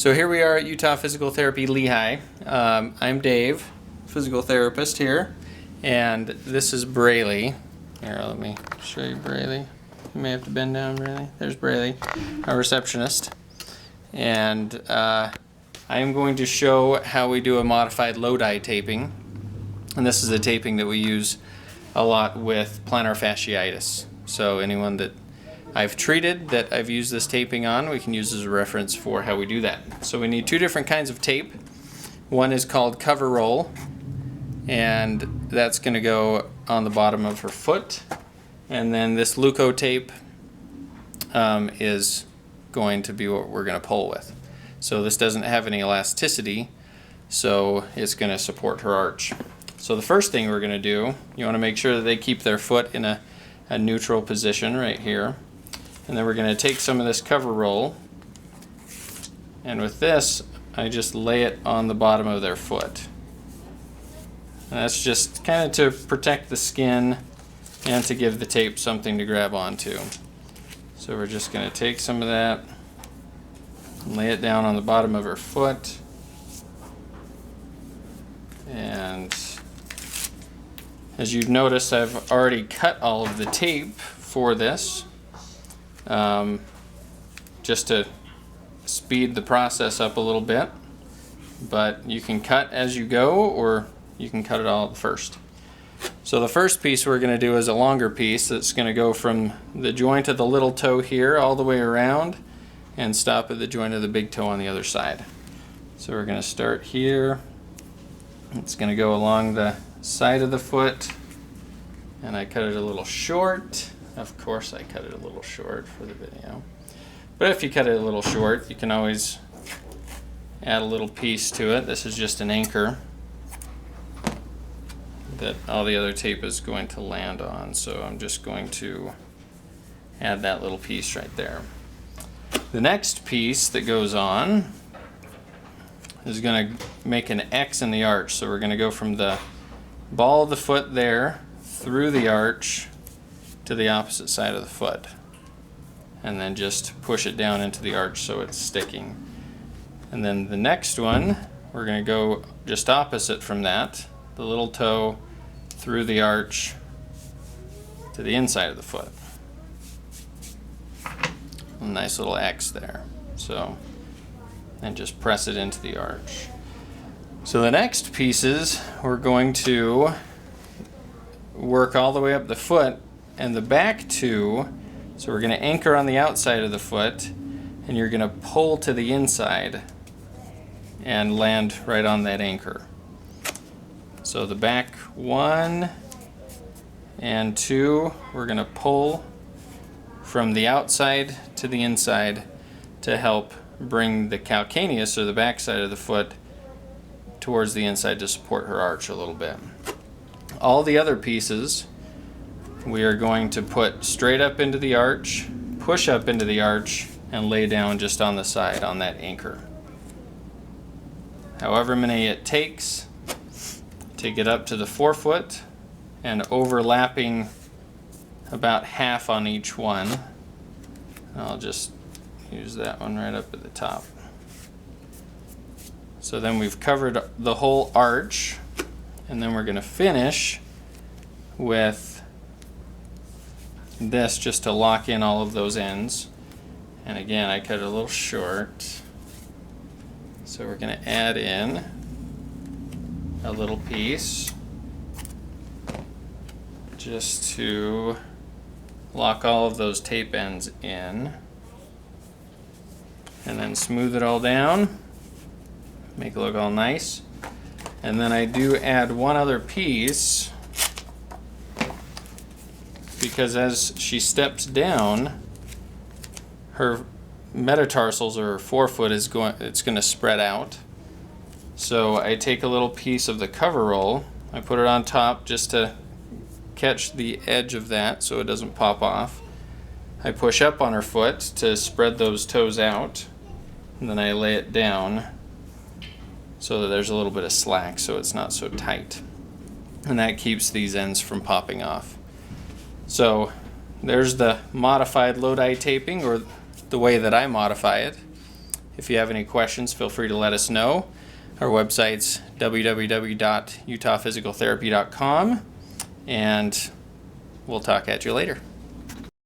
So here we are at Utah Physical Therapy Lehi. I'm Dave, physical therapist here, and this is Braylee. Here, let me show you Braylee. You may have to bend down, Braylee. There's Braylee, our receptionist. And I am going to show how we do a modified Lehi taping. And this is a taping that we use a lot with plantar fasciitis. So anyone that I've treated that I've used this taping on, we can use as a reference for how we do that. So we need two different kinds of tape. One is called cover roll, and that's going to go on the bottom of her foot. And then this Leuco tape is going to be what we're going to pull with. So this doesn't have any elasticity, so it's going to support her arch. So the first thing we're going to do, you want to make sure that they keep their foot in a neutral position right here. And then we're going to take some of this cover roll, and with this I just lay it on the bottom of their foot. And that's just kind of to protect the skin and to give the tape something to grab onto. So we're just going to take some of that and lay it down on the bottom of her foot. And as you've noticed, I've already cut all of the tape for this. Just to speed the process up a little bit, but you can cut as you go, or you can cut it all at first. So the first piece we're going to do is a longer piece that's going to go from the joint of the little toe here all the way around and stop at the joint of the big toe on the other side. So we're going to start here. It's going to go along the side of the foot, and I cut it a little short. Of course I cut it a little short for the video. But if you cut it a little short, you can always add a little piece to it. This is just an anchor that all the other tape is going to land on. So I'm just going to add that little piece right there. The next piece that goes on is going to make an X in the arch. So we're going to go from the ball of the foot there through the arch to the opposite side of the foot, and then just push it down into the arch so it's sticking. And then the next one, we're going to go just opposite from that, the little toe through the arch to the inside of the foot. A nice little X there. So, and just press it into the arch. So the next pieces, we're going to work all the way up the foot and the back two. So we're going to anchor on the outside of the foot, and you're going to pull to the inside and land right on that anchor. So the back 1 and 2, we're going to pull from the outside to the inside to help bring the calcaneus, or the back side of the foot, towards the inside to support her arch a little bit. All the other pieces we are going to put straight up into the arch, push up into the arch, and lay down just on the side on that anchor. However many it takes to get up to the forefoot, and overlapping about half on each one. I'll just use that one right up at the top. So then we've covered the whole arch, and then we're going to finish with this just to lock in all of those ends. And again, I cut it a little short, so we're going to add in a little piece just to lock all of those tape ends in, and then smooth it all down, make it look all nice. And then I do add one other piece, because as she steps down, her metatarsals, or her forefoot, is going to spread out. So I take a little piece of the cover roll, I put it on top just to catch the edge of that so it doesn't pop off. I push up on her foot to spread those toes out, and then I lay it down so that there's a little bit of slack so it's not so tight. And that keeps these ends from popping off. So there's the modified Lehi taping, or the way that I modify it. If you have any questions, feel free to let us know. Our website's www.utahphysicaltherapy.com, and we'll talk at you later.